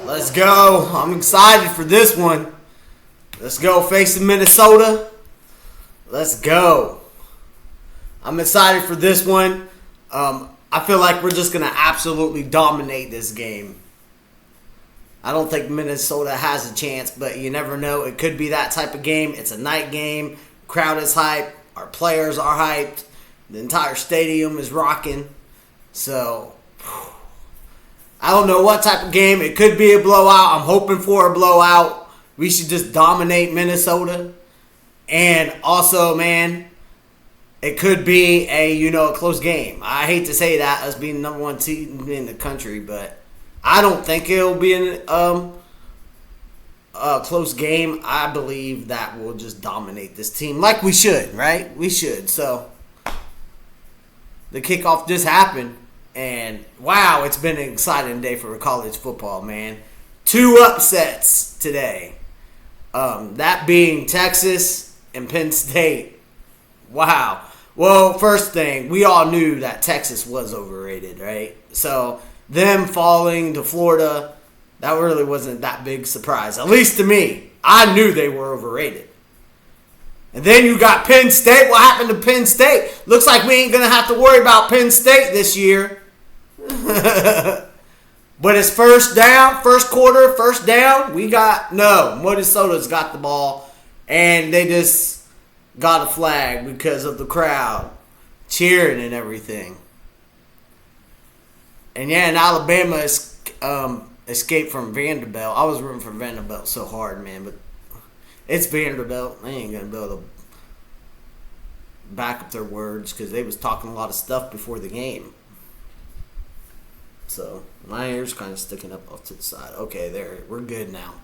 Let's go. I'm excited for this one. Let's go facing Minnesota. Let's go. I'm excited for this one. I feel like we're just going to absolutely dominate this game. I don't think Minnesota has a chance, but you never know. It could be that type of game. It's a night game. Crowd is hyped. Our players are hyped. The entire stadium is rocking. So, I don't know what type of game. It could be a blowout. I'm hoping for a blowout. We should just dominate Minnesota. And also, man, it could be a close game. I hate to say that as being the number one team in the country, but I don't think it'll be a close game. I believe that we'll just dominate this team like we should, right? We should. So the kickoff just happened, and wow, it's been an exciting day for college football, man. 2 upsets today. That being Texas and Penn State. Wow. Well, first thing, we all knew that Texas was overrated, right? So them falling to Florida, that really wasn't that big surprise. At least to me. I knew they were overrated. And then you got Penn State. What happened to Penn State? Looks like we ain't going to have to worry about Penn State this year. But it's first quarter, first down. Minnesota's got the ball. And they just got a flag because of the crowd cheering and everything. And yeah, and Alabama escaped from Vanderbilt. I was rooting for Vanderbilt so hard, man, but it's Vanderbilt. They ain't gonna be able to back up their words because they was talking a lot of stuff before the game. So my hair's kind of sticking up off to the side. Okay, there, we're good now.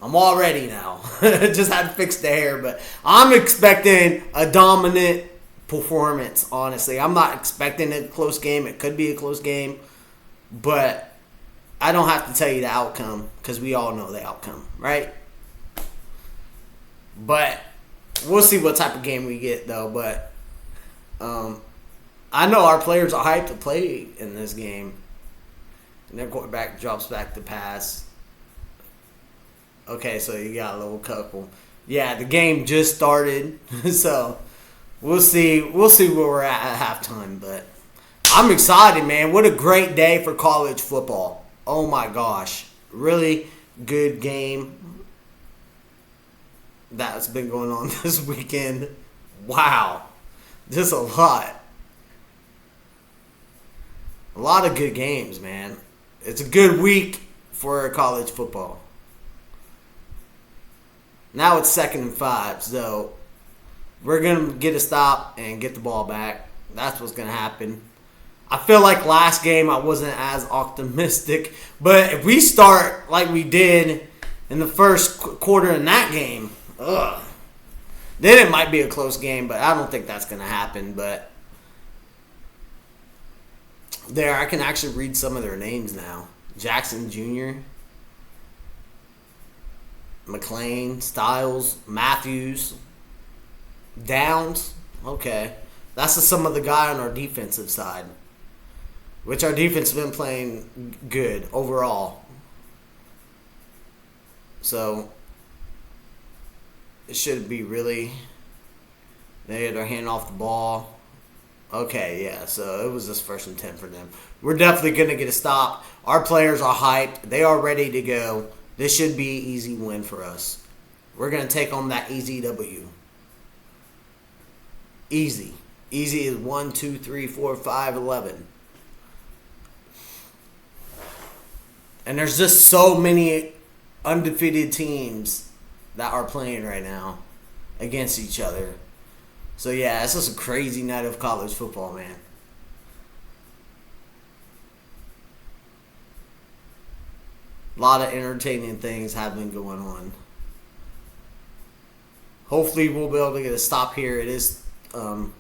I'm all ready now. Just had to fix the hair, but I'm expecting a dominant performance, honestly. I'm not expecting a close game. It could be a close game, but I don't have to tell you the outcome because we all know the outcome, right? But we'll see what type of game we get, though. But I know our players are hyped to play in this game. And their quarterback drops back to pass. Okay, so you got a little couple. Yeah, the game just started, so we'll see where we're at halftime. But I'm excited, man. What a great day for college football. Oh my gosh, really good game that's been going on this weekend. Wow, just a lot of good games, man. It's a good week for college football. Now it's 2nd and 5, so we're going to get a stop and get the ball back. That's what's going to happen. I feel like last game I wasn't as optimistic, but if we start like we did in the first quarter in that game, then it might be a close game, but I don't think that's going to happen. But there, I can actually read some of their names now. Jackson Jr., McLean, Styles, Matthews, Downs. Okay. That's some of the guy on our defensive side, which our defense has been playing good overall. So it should be really. They had their hand off the ball. Okay, yeah, so it was just 1st and 10 for them. We're definitely going to get a stop. Our players are hyped. They are ready to go. This should be an easy win for us. We're going to take on that easy W. Easy. Easy is 1, 2, 3, 4, 5, 11. And there's just so many undefeated teams that are playing right now against each other. So, yeah, it's just a crazy night of college football, man. A lot of entertaining things have been going on. Hopefully we'll be able to get a stop here. It is 3rd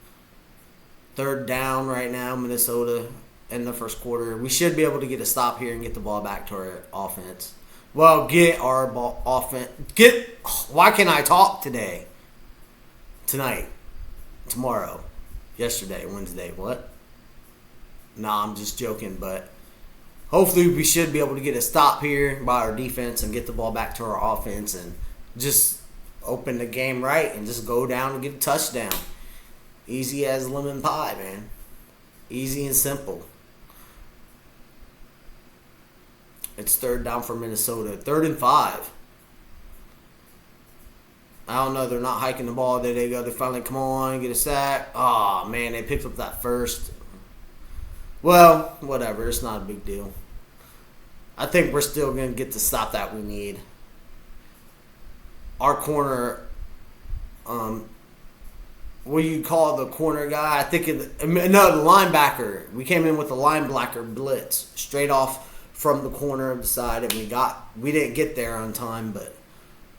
down right now, Minnesota, in the first quarter. We should be able to get a stop here and get the ball back to our offense. Well, get our ball offense. Why can't I talk today? Tonight. Tomorrow. Yesterday. Wednesday. What? Nah, I'm just joking, but hopefully we should be able to get a stop here by our defense and get the ball back to our offense and just open the game right and just go down and get a touchdown. Easy as lemon pie, man. Easy and simple. It's third down for Minnesota. 3rd and 5. I don't know. They're not hiking the ball. There they go. They finally come on, get a sack. Oh, man, they picked up that first. Well, whatever. It's not a big deal. I think we're still going to get the stop that we need. Our corner, what do you call the corner guy? I think, the linebacker. We came in with a linebacker blitz straight off from the corner of the side, and we didn't get there on time, but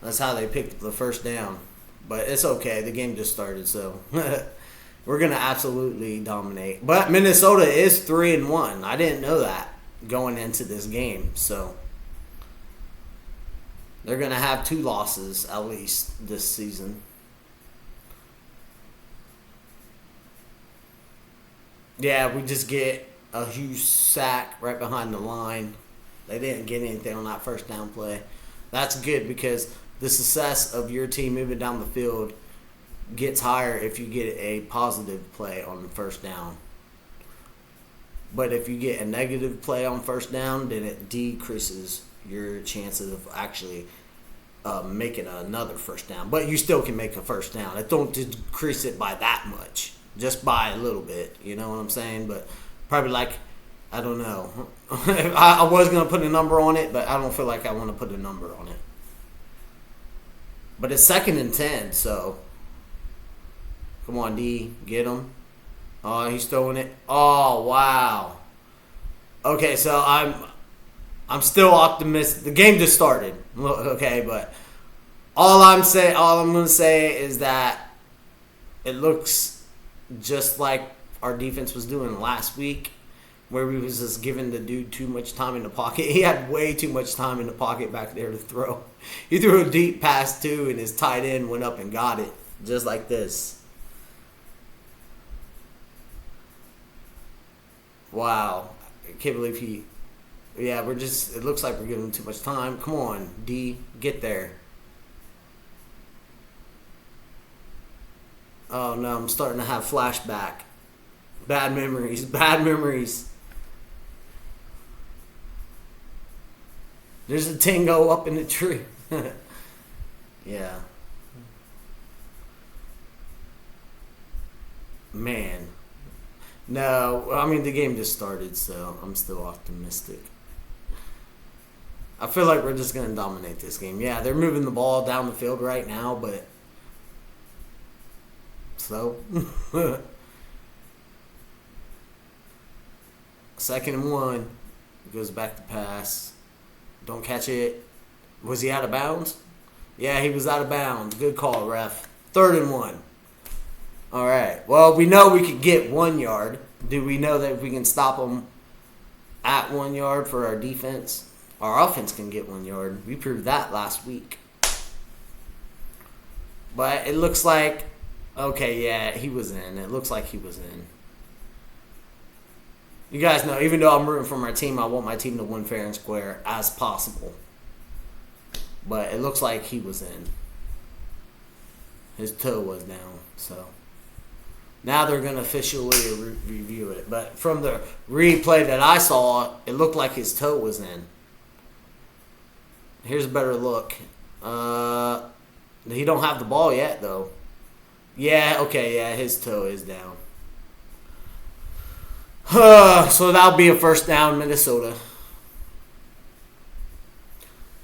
that's how they picked up the first down. But it's okay. The game just started, so we're going to absolutely dominate. But Minnesota is 3-1. I didn't know that going into this game, so they're going to have 2 losses at least this season. Yeah, we just get a huge sack right behind the line. They didn't get anything on that first down play. That's good because the success of your team moving down the field gets higher if you get a positive play on the first down. But if you get a negative play on first down, then it decreases your chances of actually making another first down. But you still can make a first down. It don't decrease it by that much, just by a little bit. You know what I'm saying? But probably like, I don't know. I was going to put a number on it, but I don't feel like I want to put a number on it. But it's 2nd and 10, so come on, D, get him. Oh, he's throwing it. Oh, wow. Okay, so I'm still optimistic. The game just started, okay, but all I'm going to say is that it looks just like our defense was doing last week, where we was just giving the dude too much time in the pocket. He had way too much time in the pocket back there to throw. He threw a deep pass too, and his tight end went up and got it, just like this. Wow. I can't believe it looks like we're giving him too much time. Come on, D, get there. Oh no, I'm starting to have flashback. Bad memories. There's a Tango up in the tree. Yeah. Man. No, I mean, the game just started, so I'm still optimistic. I feel like we're just going to dominate this game. Yeah, they're moving the ball down the field right now, but so 2nd and 1. Goes back to pass. Don't catch it. Was he out of bounds? Yeah, he was out of bounds. Good call, ref. 3rd and 1. All right. Well, we know we could get 1 yard. Do we know that we can stop them at 1 yard for our defense? Our offense can get 1 yard. We proved that last week. But it looks like, okay, yeah, he was in. It looks like he was in. You guys know, even though I'm rooting for my team, I want my team to win fair and square as possible. But it looks like he was in. His toe was down, so now they're going to officially review it. But from the replay that I saw, it looked like his toe was in. Here's a better look. He don't have the ball yet, though. Yeah, okay, yeah, his toe is down. So that'll be a first down, Minnesota.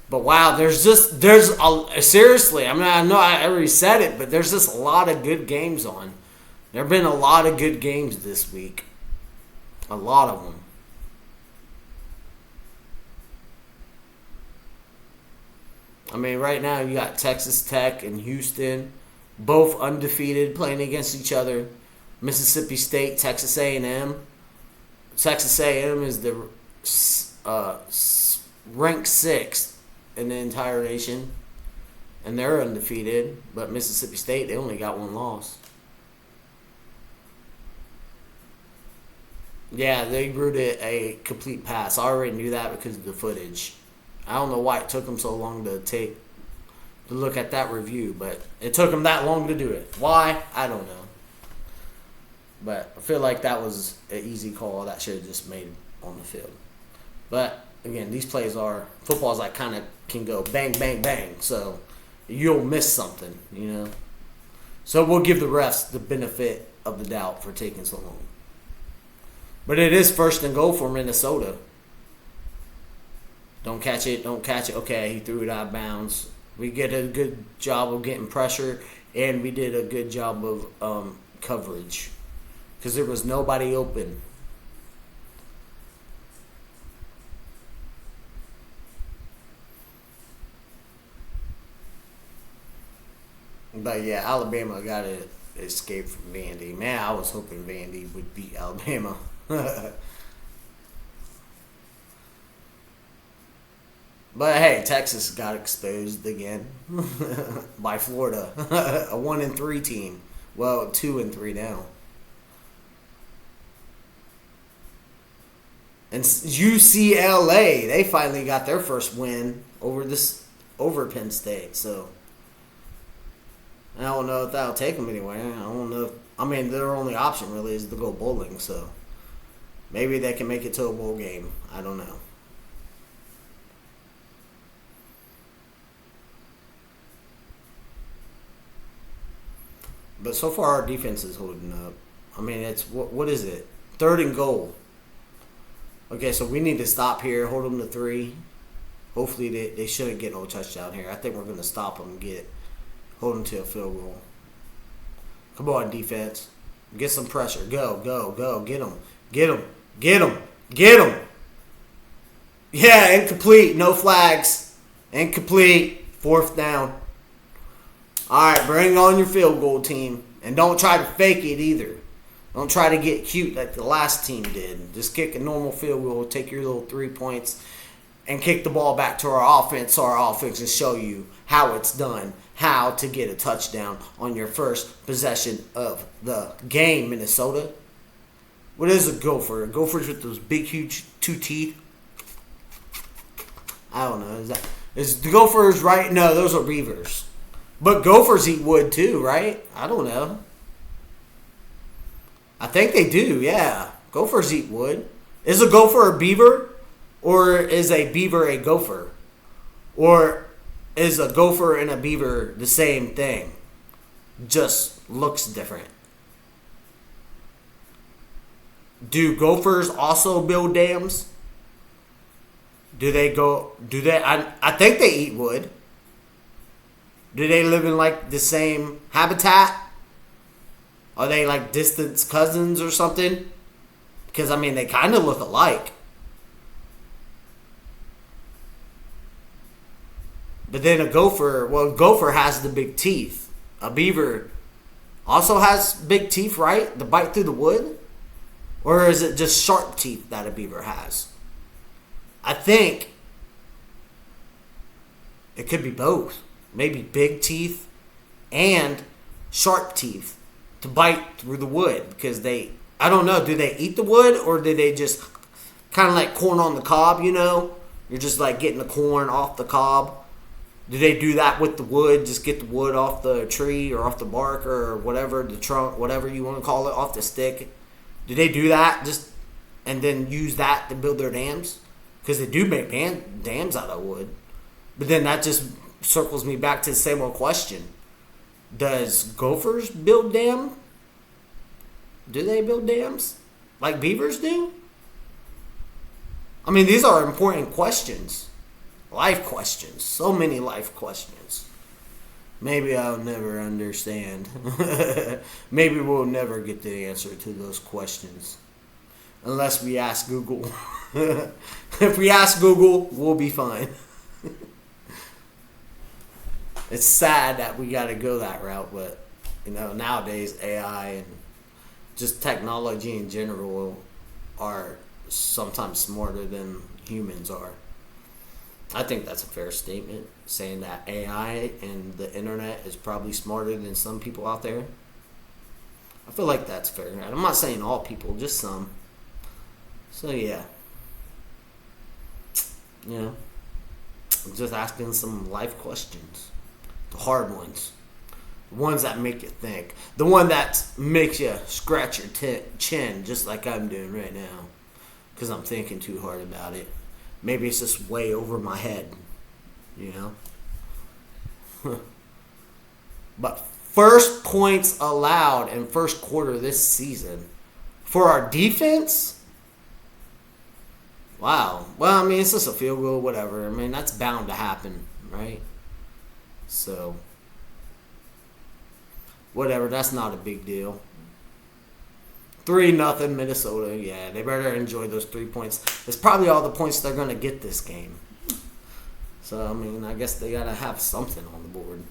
But wow, seriously, I mean, I know I already said it, but there's just a lot of good games on. There have been a lot of good games this week. A lot of them. I mean, right now you got Texas Tech and Houston, both undefeated, playing against each other. Mississippi State, Texas A&M. Texas A&M is the ranked 6th in the entire nation, and they're undefeated. But Mississippi State, they only got 1 loss. Yeah, they rooted a complete pass. I already knew that because of the footage. I don't know why it took them so long to look at that review, but it took them that long to do it. Why? I don't know. But I feel like that was an easy call that should have just made on the field. But again, these plays are football's like kind of can go bang, bang, bang. So you'll miss something, you know. So we'll give the refs the benefit of the doubt for taking so long. But it is first and goal for Minnesota. Don't catch it. Don't catch it. Okay, he threw it out of bounds. We get a good job of getting pressure, and we did a good job of coverage because there was nobody open. But yeah, Alabama got to escape from Vandy. Man, I was hoping Vandy would beat Alabama. But hey, Texas got exposed again by Florida, a 1-3 team. Well, 2-3 now. And UCLA, they finally got their first win over Penn State. So I don't know if that'll take them anywhere. I don't know. I mean, their only option really is to go bowling. So maybe they can make it to a bowl game. I don't know. But so far, our defense is holding up. I mean, it's what is it? 3rd and goal. Okay, so we need to stop here, hold them to 3. Hopefully, they shouldn't get no touchdown here. I think we're going to stop them and hold them to a field goal. Come on, defense. Get some pressure. Go, go, go. Get them. Get them. Get them. Get them. Yeah, incomplete. No flags. Incomplete. 4th down. All right, bring on your field goal team. And don't try to fake it either. Don't try to get cute like the last team did. Just kick a normal field goal, take your little 3 points, and kick the ball back to our offense so our offense can show you how it's done, how to get a touchdown on your first possession of the game, Minnesota. What is a gopher? Gophers with those big, huge 2 teeth? I don't know. Is the gophers right? No, those are beavers. But gophers eat wood too, right? I don't know. I think they do, yeah. Gophers eat wood. Is a gopher a beaver? Or is a beaver a gopher? Or is a gopher and a beaver the same thing? Just looks different. Do gophers also build dams? I think they eat wood. Do they live in like the same habitat? Are they like distant cousins or something? Because I mean, they kind of look alike. But then a gopher has the big teeth. A beaver also has big teeth, right? To bite through the wood? Or is it just sharp teeth that a beaver has? I think it could be both. Maybe big teeth and sharp teeth to bite through the wood. Because I don't know, do they eat the wood or do they just kind of like corn on the cob, you know? You're just like getting the corn off the cob. Do they do that with the wood? Just get the wood off the tree or off the bark or whatever, the trunk, whatever you want to call it, off the stick? Do they do that and then use that to build their dams? Because they do make dams out of wood. But then that just circles me back to the same old question. Does gophers build dams? Do they build dams like beavers do? I mean, these are important questions. Life questions. So many life questions. Maybe I'll never understand. Maybe we'll never get the answer to those questions. Unless we ask Google. If we ask Google, we'll be fine. It's sad that we got to go that route, but nowadays AI and just technology in general are sometimes smarter than humans are. I think that's a fair statement, saying that AI and the internet is probably smarter than some people out there. I feel like that's fair. And I'm not saying all people, just some. So yeah, you know, I'm just asking some life questions, the hard ones, the ones that make you think, the one that makes you scratch your chin, just like I'm doing right now, because I'm thinking too hard about it. Maybe it's just way over my head, you know. But first points allowed in first quarter this season for our defense. Wow. Well, I mean, it's just a field goal, whatever. I mean, that's bound to happen, right? So, whatever. That's not a big deal. 3-0 Minnesota. Yeah, they better enjoy those 3 points. It's probably all the points they're going to get this game. So, I mean, I guess they got to have something on the board.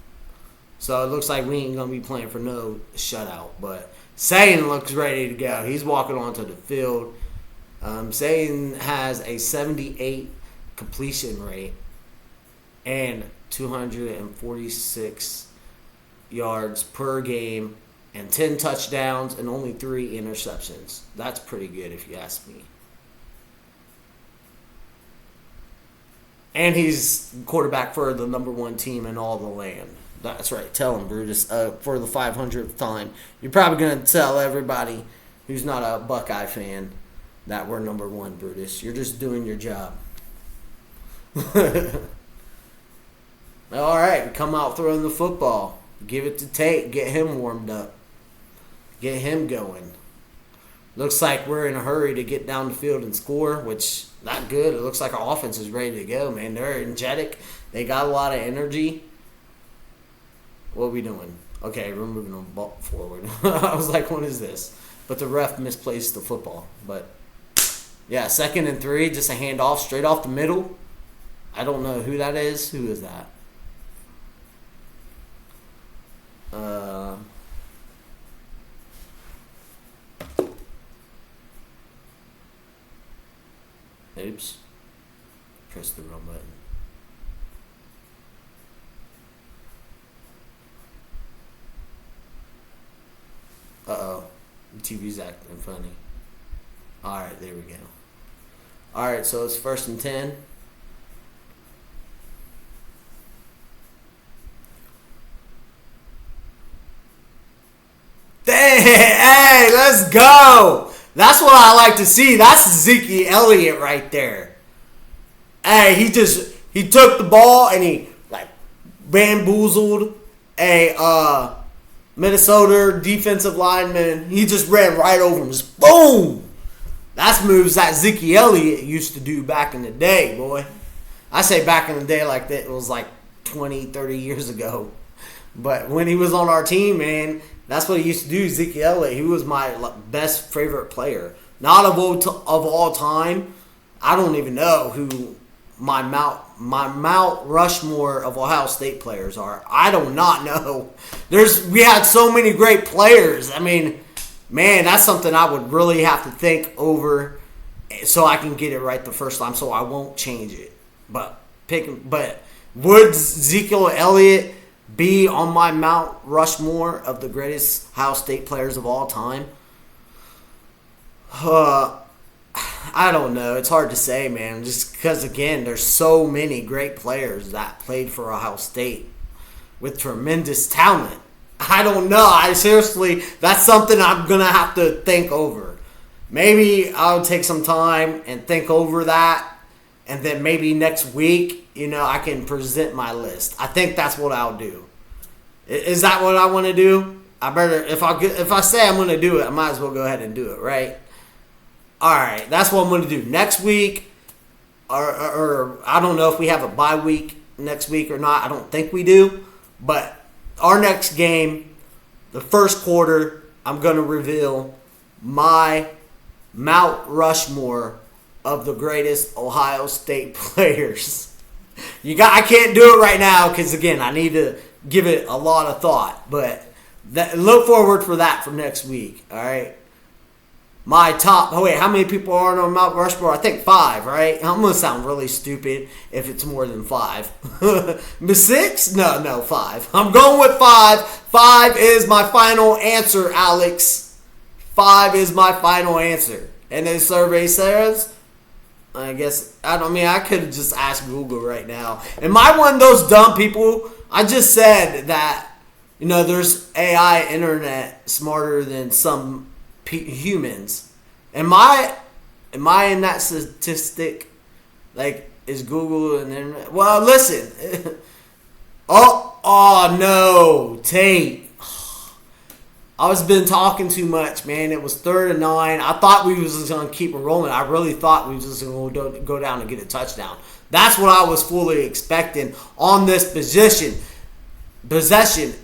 So, it looks like we ain't going to be playing for no shutout. But Sane looks ready to go. He's walking onto the field. Sane has a 78 completion rate and 246 yards per game and 10 touchdowns and only 3 interceptions. That's pretty good if you ask me. And he's quarterback for the number 1 team in all the land. That's right. Tell him, Brutus, for the 500th time. You're probably going to tell everybody who's not a Buckeye fan that we're number 1, Brutus. You're just doing your job. All right, come out throwing the football. Give it to Tate. Get him warmed up. Get him going. Looks like we're in a hurry to get down the field and score, which not good. It looks like our offense is ready to go, man. They're energetic. They got a lot of energy. What are we doing? Okay, we're moving the ball forward. I was like, what is this? But the ref misplaced the football. But, yeah, 2nd and 3, just a handoff straight off the middle. I don't know who that is. Who is that? Oops. Pressed the wrong button. Uh-oh. The TV's acting funny. Alright, there we go. Alright, so it's 1st and 10. Hey, let's go. That's what I like to see. That's Zeke Elliott right there. Hey, he took the ball and he like bamboozled a Minnesota defensive lineman. He just ran right over him. Just boom. That's moves that Zeke Elliott used to do back in the day, boy. I say back in the day like that. It was like 20, 30 years ago. But when he was on our team, man, that's what he used to do, Zeke Elliott. He was my best favorite player. Not of all time. I don't even know who my Mount Rushmore of Ohio State players are. I do not know. We had so many great players. I mean, man, that's something I would really have to think over so I can get it right the first time, so I won't change it. But would Zeke Elliott be on my Mount Rushmore of the greatest Ohio State players of all time? I don't know. It's hard to say, man. Just because, again, there's so many great players that played for Ohio State with tremendous talent. I don't know. That's something I'm going to have to think over. Maybe I'll take some time and think over that. And then maybe next week, I can present my list. I think that's what I'll do. Is that what I want to do? If I say I'm going to do it, I might as well go ahead and do it, right? All right, that's what I'm going to do next week. Or I don't know if we have a bye week next week or not. I don't think we do. But our next game, the first quarter, I'm going to reveal my Mount Rushmore of the greatest Ohio State players. I can't do it right now because, again, I need to give it a lot of thought. But look forward for that for next week, all right? My top... Oh, wait, how many people are on Mount Rushmore? I think 5, right? I'm going to sound really stupid if it's more than 5. 6? No, 5. I'm going with 5. 5 is my final answer, Alex. 5 is my final answer. And the survey says, I guess, I could have just asked Google right now. Am I one of those dumb people? I just said that, there's AI internet smarter than some humans. Am I in that statistic? Like, is Google and internet? Well, listen. oh no, Tate. I was been talking too much, man. It was 3rd and 9. I thought we was just going to keep it rolling. I really thought we was just going to go down and get a touchdown. That's what I was fully expecting on this possession.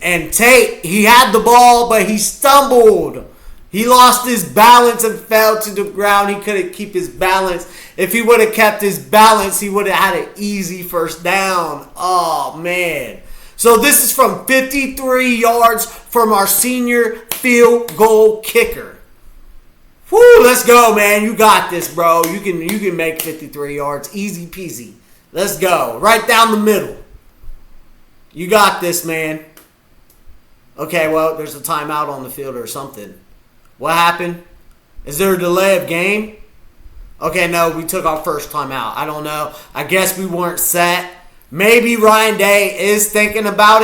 And Tate, he had the ball, but he stumbled. He lost his balance and fell to the ground. He couldn't keep his balance. If he would have kept his balance, he would have had an easy first down. Oh, man. So this is from 53 yards from our senior field goal kicker. Woo, let's go, man. You got this, bro. You can make 53 yards. Easy peasy. Let's go. Right down the middle. You got this, man. Okay, well, there's a timeout on the field or something. What happened? Is there a delay of game? Okay, no, we took our first timeout. I don't know. I guess we weren't set. Maybe Ryan Day is thinking about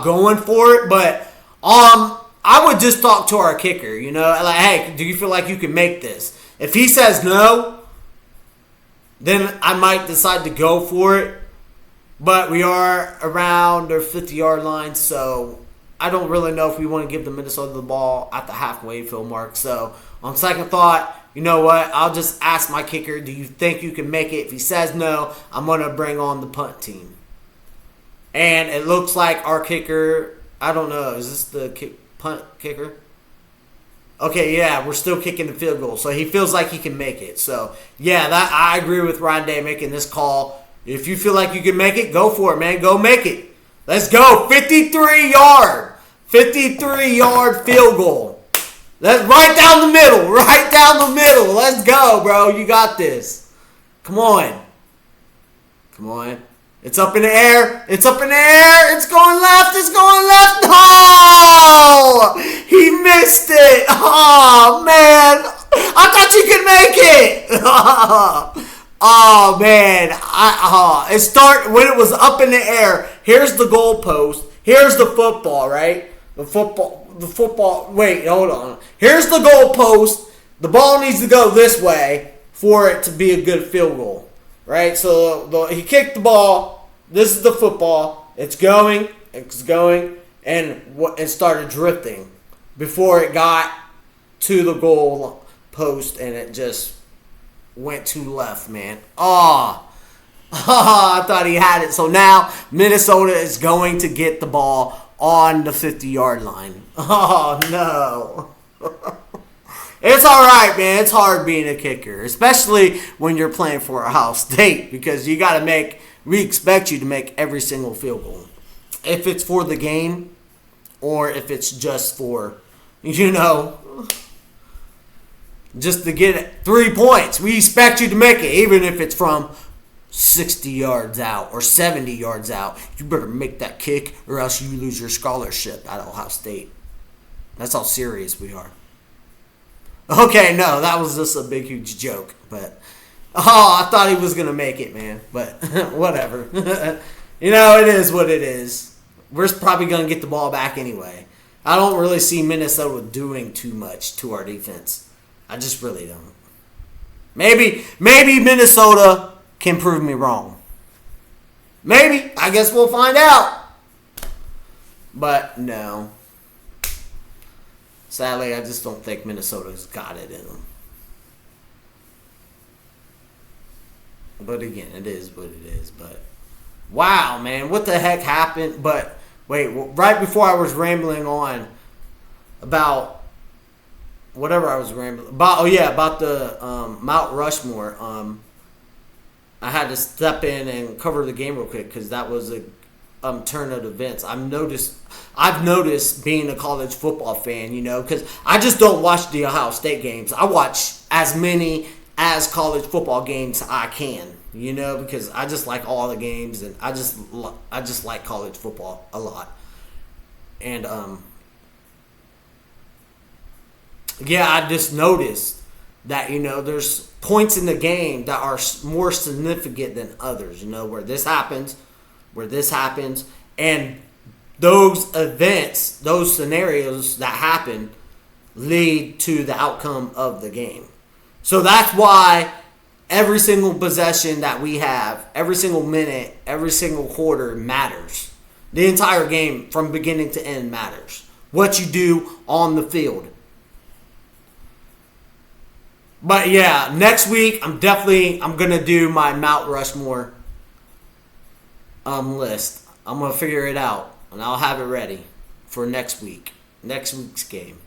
going for it, but I would just talk to our kicker, like, hey, do you feel like you can make this? If he says no, then I might decide to go for it, but we are around their 50-yard line, so I don't really know if we want to give the Minnesota the ball at the halfway field mark. So on second thought, you know what? I'll just ask my kicker, do you think you can make it? If he says no, I'm going to bring on the punt team. And it looks like our kicker, I don't know, is this the punt kicker? Okay, yeah, we're still kicking the field goal. So he feels like he can make it. So, yeah, I agree with Ryan Day making this call. If you feel like you can make it, go for it, man. Go make it. Let's go. 53-yard field goal. That's right down the middle. Right down the middle. Let's go, bro. You got this. Come on. It's up in the air. It's going left. No! He missed it. Oh, man. I thought you could make it. Oh, man. When it was up in the air. Here's the goalpost. Here's the football, right? The football. Wait, hold on. Here's the goalpost. The ball needs to go this way for it to be a good field goal, right? So he kicked the ball. This is the football. It's going, and it started drifting before it got to the goal post, and it just went to left, man. I thought he had it. So now Minnesota is going to get the ball on the 50-yard line. Oh, no. It's all right, man. It's hard being a kicker, especially when you're playing for Ohio State, because we expect you to make every single field goal. If it's for the game or if it's just for, just to get 3 points. We expect you to make it, even if it's from 60 yards out or 70 yards out. You better make that kick or else you lose your scholarship at Ohio State. That's how serious we are. Okay, no, that was just a big, huge joke. But, I thought he was going to make it, man. But, whatever. It is what it is. We're probably going to get the ball back anyway. I don't really see Minnesota doing too much to our defense. I just really don't. Maybe Minnesota can prove me wrong. Maybe. I guess we'll find out. But no. Sadly, I just don't think Minnesota's got it in them. But again, it is what it is. But wow, man, what the heck happened? But wait, right before I was rambling on about whatever I was rambling about. Oh yeah, about the Mount Rushmore. I had to step in and cover the game real quick because that was a turn of events. I've noticed being a college football fan, because I just don't watch the Ohio State games. I watch as many as college football games I can, because I just like all the games and I just like college football a lot. And yeah, I just noticed that, there's points in the game that are more significant than others, where this happens, and those events, those scenarios that happen lead to the outcome of the game. So that's why every single possession that we have, every single minute, every single quarter matters. The entire game from beginning to end matters. What you do on the field. But yeah, next week I'm gonna do my Mount Rushmore list. I'm gonna figure it out and I'll have it ready for next week's game.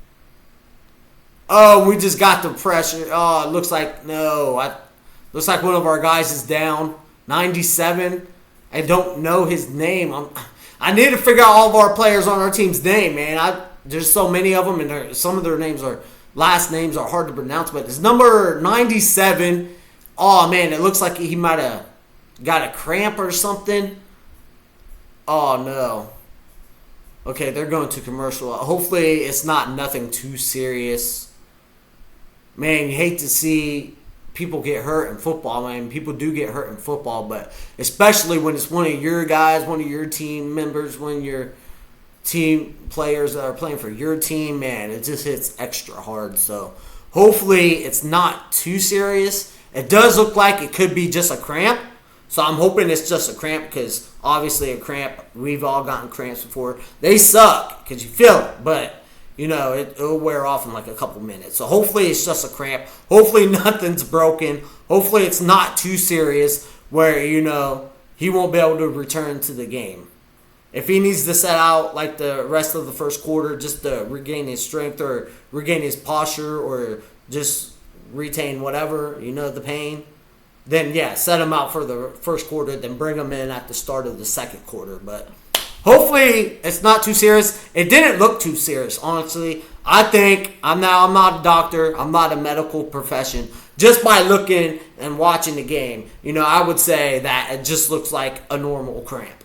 Oh, we just got the pressure. Oh, it looks like looks like one of our guys is down. 97. I don't know his name. I need to figure out all of our players on our team's name, man. There's so many of them, and some of their last names are hard to pronounce, but it's number 97. Oh, man, it looks like he might have got a cramp or something. Oh, no. Okay, they're going to commercial. Hopefully it's not nothing too serious. Man, you hate to see people get hurt in football, man. People do get hurt in football, but especially when it's one of your guys, one of your team members, one of your team players that are playing for your team, man, it just hits extra hard. So hopefully it's not too serious. It does look like it could be just a cramp. So I'm hoping it's just a cramp because obviously a cramp, we've all gotten cramps before. They suck because you feel it, but it'll wear off in like a couple minutes. So hopefully it's just a cramp. Hopefully nothing's broken. Hopefully it's not too serious where, he won't be able to return to the game. If he needs to set out like the rest of the first quarter just to regain his strength or regain his posture or just retain whatever, the pain, then yeah, set him out for the first quarter, then bring him in at the start of the second quarter. But hopefully it's not too serious. It didn't look too serious, honestly. I think I'm not a doctor. I'm not a medical profession. Just by looking and watching the game, I would say that it just looks like a normal cramp.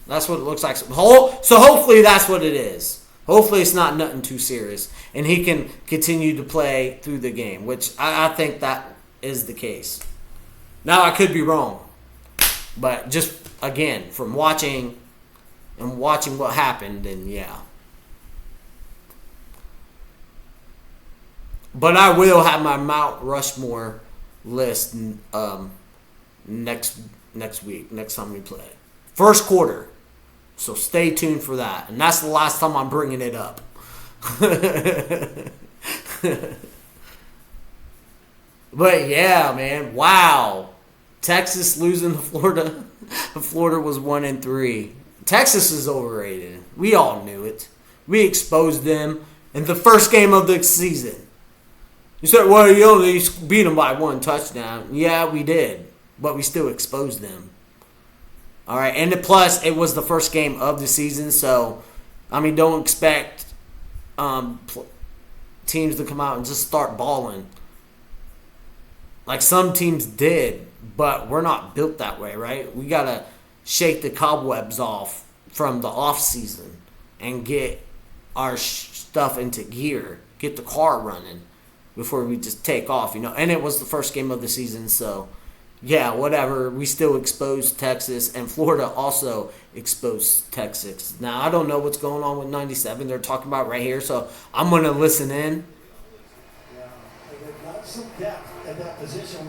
That's what it looks like. So hopefully that's what it is. Hopefully it's not nothing too serious. And he can continue to play through the game, which I think that is the case. Now, I could be wrong. But just, again, from watching what happened, then yeah. But I will have my Mount Rushmore list next week, next time we play. First quarter. So stay tuned for that. And that's the last time I'm bringing it up. But yeah, man. Wow. Texas losing to Florida. Florida was 1-3. Texas is overrated. We all knew it. We exposed them in the first game of the season. You said, well, you only beat them by 1 touchdown. Yeah, we did. But we still exposed them. All right, and plus, it was the first game of the season, so, don't expect teams to come out and just start balling. Like some teams did, but we're not built that way, right? We got to shake the cobwebs off from the off season and get our stuff into gear, get the car running before we just take off, And it was the first game of the season, so... yeah, whatever. We still exposed Texas, and Florida also exposed Texas. Now, I don't know what's going on with 97. They're talking about right here, so I'm going to listen in.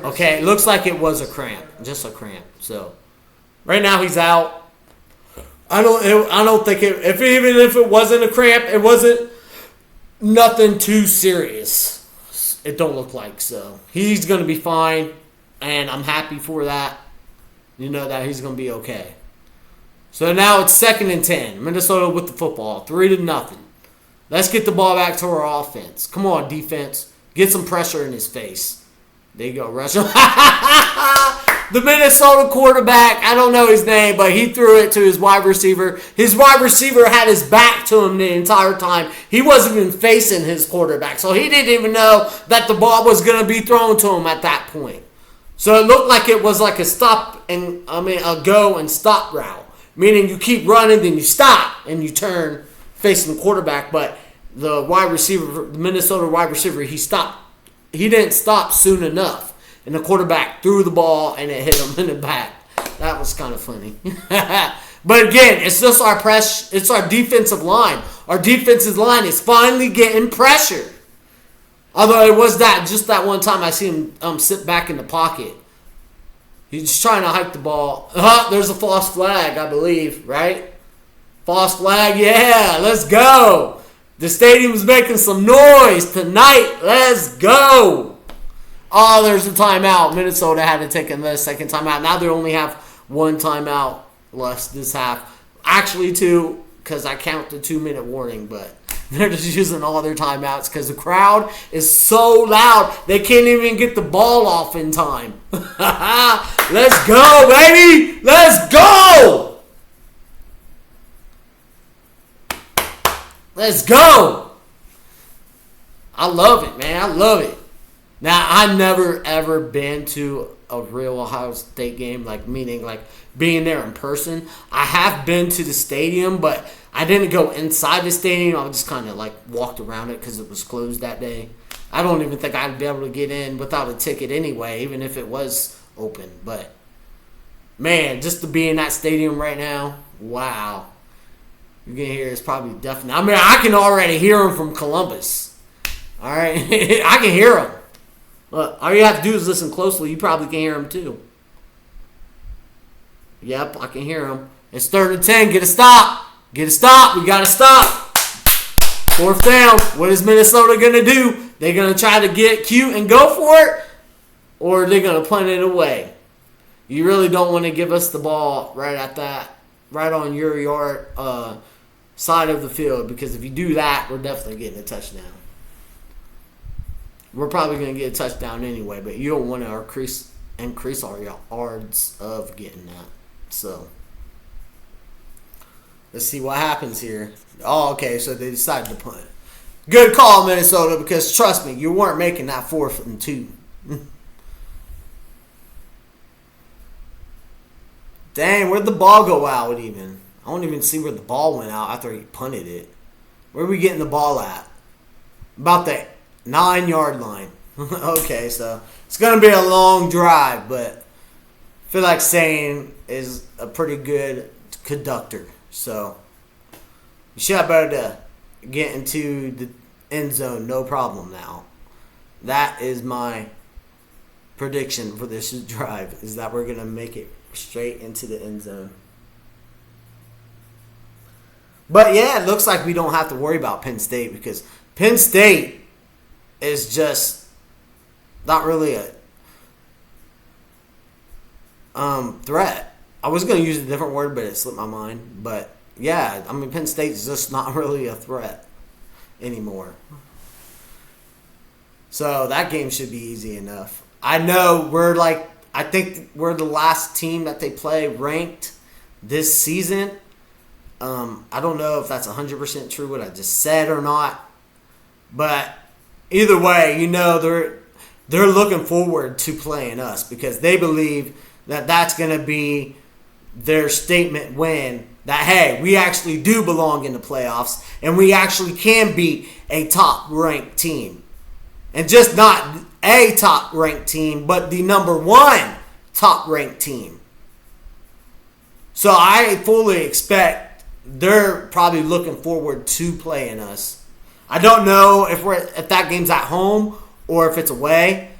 Okay, it looks like it was a cramp, just a cramp. So, right now he's out. I don't think even if it wasn't a cramp, it wasn't nothing too serious. It don't look like so. He's going to be fine. And I'm happy for that. That he's going to be okay. So now it's 2nd and 10. Minnesota with the football. 3-0. Let's get the ball back to our offense. Come on, defense. Get some pressure in his face. There you go, Russell. The Minnesota quarterback, I don't know his name, but he threw it to his wide receiver. His wide receiver had his back to him the entire time. He wasn't even facing his quarterback. So he didn't even know that the ball was going to be thrown to him at that point. So it looked like it was like a go and stop route. Meaning you keep running, then you stop, and you turn facing the quarterback. But the wide receiver, the Minnesota wide receiver, he stopped. He didn't stop soon enough, and the quarterback threw the ball and it hit him in the back. That was kind of funny. But again, it's just our press. It's our defensive line. Our defensive line is finally getting pressure. Although it was just that one time I see him sit back in the pocket. He's trying to hike the ball. There's a false flag, I believe, right? False flag, yeah, let's go. The stadium's making some noise tonight. Let's go. Oh, there's a timeout. Minnesota had to take a second timeout. Now they only have one timeout left this half. Actually, two, because I count the 2-minute warning, but they're just using all their timeouts because the crowd is so loud they can't even get the ball off in time. Let's go, baby! Let's go! Let's go! I love it, man. I love it. Now, I've never, ever been to a real Ohio State game, meaning being there in person. I have been to the stadium, but I didn't go inside the stadium. I just kind of walked around it because it was closed that day. I don't even think I'd be able to get in without a ticket anyway, even if it was open. But, man, just to be in that stadium right now, wow. You can hear it's probably definitely. I mean, I can already hear them from Columbus. All right? I can hear them. Look, all you have to do is listen closely. You probably can hear them too. Yep, I can hear them. It's 3rd and 10. Get a stop. Get a stop. We got to stop. 4th down. What is Minnesota going to do? They're going to try to get cute and go for it? Or they're going to punt it away? You really don't want to give us the ball right on your yard side of the field, because if you do that, we're definitely getting a touchdown. We're probably going to get a touchdown anyway, but you don't want to increase our yards of getting that. So, let's see what happens here. Oh, okay, so they decided to punt. Good call, Minnesota, because trust me, you weren't making that 4th and 2. Dang, where'd the ball go out even? I don't even see where the ball went out after he punted it. Where are we getting the ball at? About the 9-yard line. Okay, so it's going to be a long drive, but I feel like Sane is a pretty good conductor. So you should be able to get into the end zone no problem now. That is my prediction for this drive, is that we're going to make it straight into the end zone. But yeah, it looks like we don't have to worry about Penn State, because Penn State is just not really a threat. I was going to use a different word, but it slipped my mind. But yeah, I mean, Penn State's just not really a threat anymore. So that game should be easy enough. I know I think we're the last team that they play ranked this season. I don't know if that's 100% true what I just said or not. But either way, they're looking forward to playing us, because they believe that that's going to be their statement win, that, hey, we actually do belong in the playoffs and we actually can beat a top-ranked team. And just not a top-ranked team, but the number 1 top-ranked team. So I fully expect they're probably looking forward to playing us. I don't know if that game's at home or if it's away.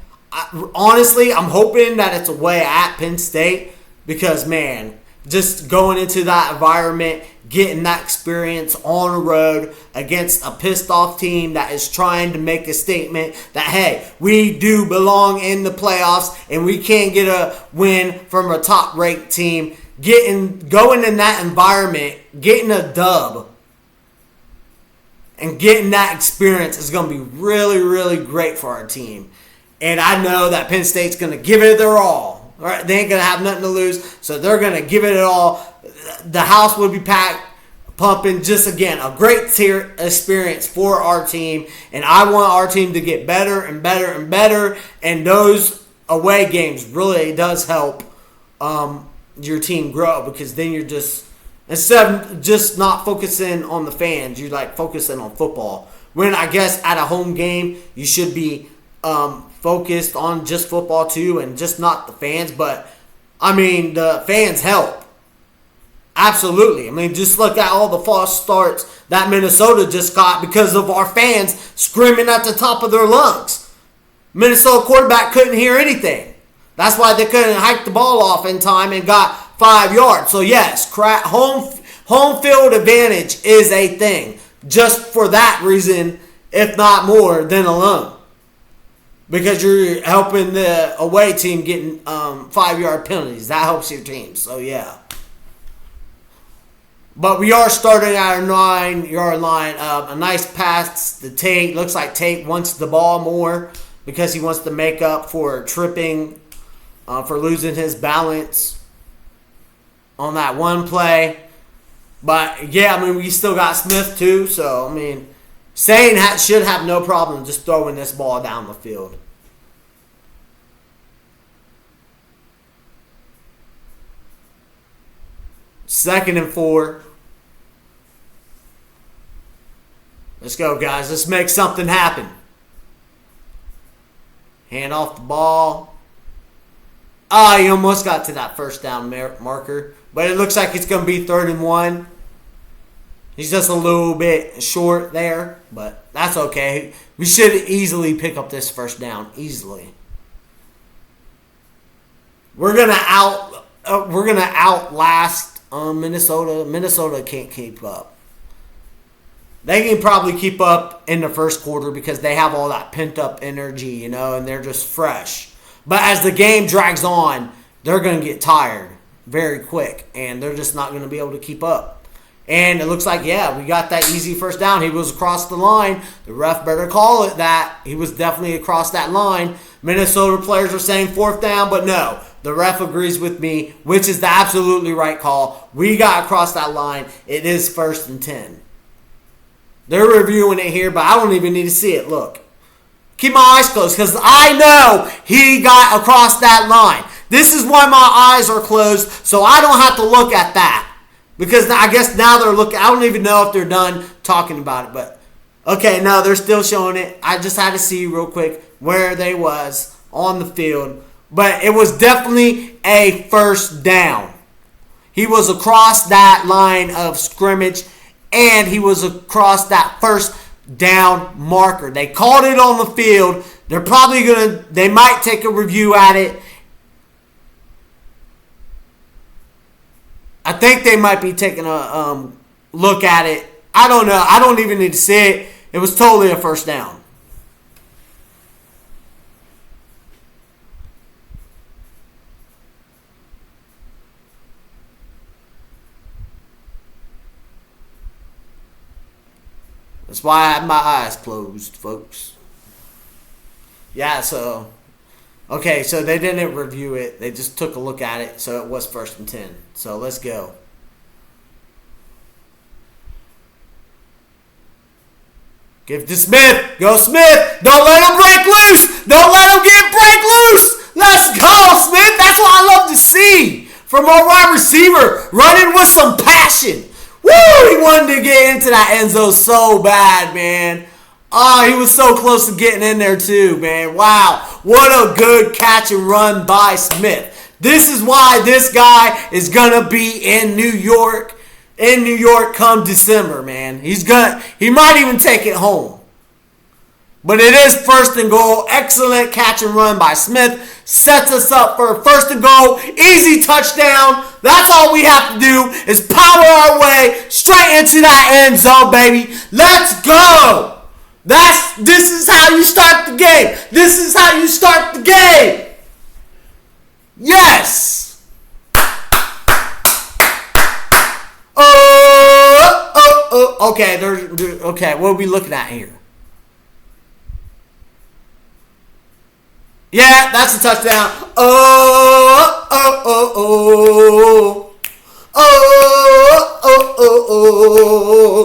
Honestly, I'm hoping that it's away at Penn State, because, man, just going into that environment, getting that experience on the road against a pissed-off team that is trying to make a statement that, hey, we do belong in the playoffs and we can get a win from a top-ranked team, going in that environment, getting a dub, and getting that experience is going to be really, really great for our team. And I know that Penn State's going to give it their all. Right? They ain't going to have nothing to lose, so they're going to give it all. The house will be packed, pumping. Just, again, a great experience for our team. And I want our team to get better and better and better. And those away games really does help your team grow, because then you're just, instead of just not focusing on the fans, you're focusing on football, when I guess at a home game you should be focused on just football too and just not the fans. But, I mean, the fans help. Absolutely. I mean, just look at all the false starts that Minnesota just got because of our fans screaming at the top of their lungs. Minnesota quarterback couldn't hear anything. That's why they couldn't hike the ball off in time and got 5 yards. So, yes, home field advantage is a thing. Just for that reason, if not more than alone. Because you're helping the away team getting 5-yard penalties. That helps your team. So, yeah. But we are starting at our 9-yard line. A nice pass to Tate. Looks like Tate wants the ball more because he wants to make up for tripping, for losing his balance on that one play. But, yeah, I mean, we still got Smith, too. So, I mean, Sane should have no problem just throwing this ball down the field. Second and 4. Let's go, guys. Let's make something happen. Hand off the ball. He almost got to that first down marker. But it looks like it's going to be 3rd and 1. He's just a little bit short there. But that's okay. We should easily pick up this first down. Easily. We're going to outlast Minnesota. Minnesota can't keep up. They can probably keep up in the first quarter because they have all that pent-up energy, and they're just fresh. But as the game drags on, they're going to get tired very quick, and they're just not going to be able to keep up. And it looks like, we got that easy first down. He was across the line. The ref better call it that. He was definitely across that line. Minnesota players are saying 4th down, but no. The ref agrees with me, which is the absolutely right call. We got across that line. It is 1st and 10. They're reviewing it here, but I don't even need to see it. Look. Keep my eyes closed because I know he got across that line. This is why my eyes are closed, so I don't have to look at that. Because I guess now they're looking. I don't even know if they're done talking about it. But, okay, no, they're still showing it. I just had to see real quick where they was on the field. But it was definitely a first down. He was across that line of scrimmage. And he was across that first down marker. They called it on the field. They're probably they might take a review at it. I think they might be taking a look at it. I don't know. I don't even need to see it. It was totally a first down. That's why I have my eyes closed, folks. Yeah, so... Okay, so they didn't review it. They just took a look at it, so it was 1st and 10. So let's go. Give to Smith. Go Smith. Don't let him break loose. Don't let him break loose. Let's go, Smith. That's what I love to see from our wide receiver. Running with some passion. Woo! He wanted to get into that end zone so bad, man. Oh, he was so close to getting in there too, man. Wow. What a good catch and run by Smith. This is why this guy is going to be in New York. In New York come December, man. He might even take it home. But it is 1st and goal. Excellent catch and run by Smith. Sets us up for a 1st and goal. Easy touchdown. That's all we have to do is power our way straight into that end zone, baby. Let's go. This is how you start the game. This is how you start the game. Yes. Okay, okay, what are we looking at here? Yeah, that's a touchdown.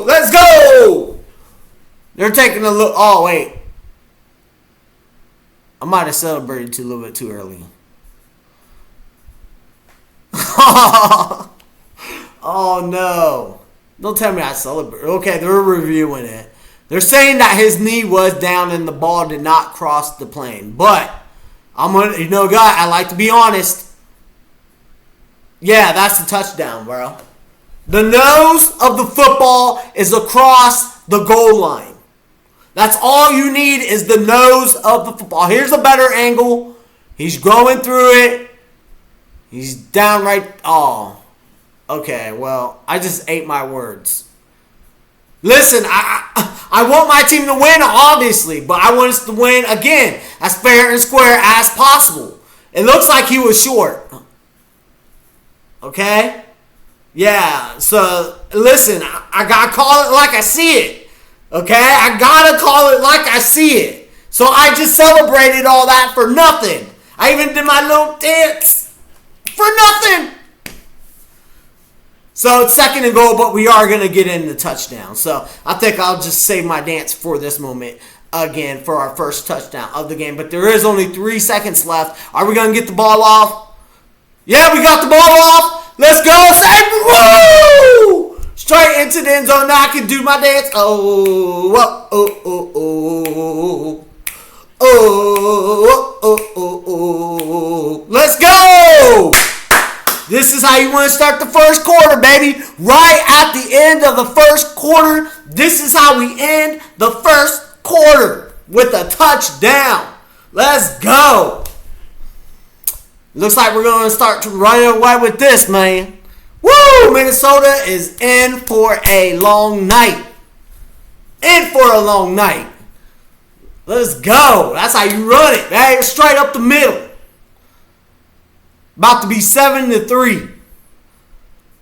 Let's go. They're taking a look. Oh, wait. I might have celebrated a little bit too early. Oh, no. Don't tell me I celebrate. Okay, they're reviewing it. They're saying that his knee was down and the ball did not cross the plane. But I'm gonna, guy, I like to be honest. Yeah, that's the touchdown, bro. The nose of the football is across the goal line. That's all you need is the nose of the football. Here's a better angle. He's going through it. He's downright. Oh, okay. Well, I just ate my words. Listen, I want my team to win, obviously, but I want us to win again as fair and square as possible. It looks like he was short. Okay? Yeah, so listen, I gotta call it like I see it. Okay? I gotta call it like I see it. So I just celebrated all that for nothing. I even did my little dance for nothing. So it's 2nd and goal, but we are going to get in the touchdown. So I think I'll just save my dance for this moment again for our first touchdown of the game. But there is only 3 seconds left. Are we going to get the ball off? Yeah, we got the ball off. Let's go. Say, woo! Straight into the end zone. Now I can do my dance. Oh, oh, oh, oh, oh. Oh, oh, oh, oh. Let's go. This is how you want to start the first quarter, baby. Right at the end of the first quarter, this is how we end the first quarter with a touchdown. Let's go. Looks like we're going to start to run away with this, man. Woo! Minnesota is in for a long night. In for a long night. Let's go. That's how you run it, man. Straight up the middle. About to be 7-3.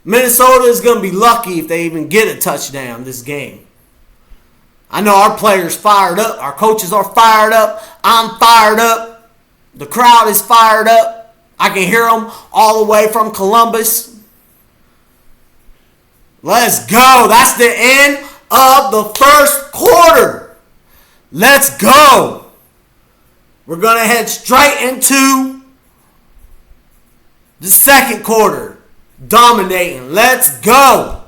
Minnesota is going to be lucky if they even get a touchdown this game. I know our players fired up. Our coaches are fired up. I'm fired up. The crowd is fired up. I can hear them all the way from Columbus. Let's go. That's the end of the first quarter. Let's go. We're going to head straight into the second quarter. Dominating. Let's go.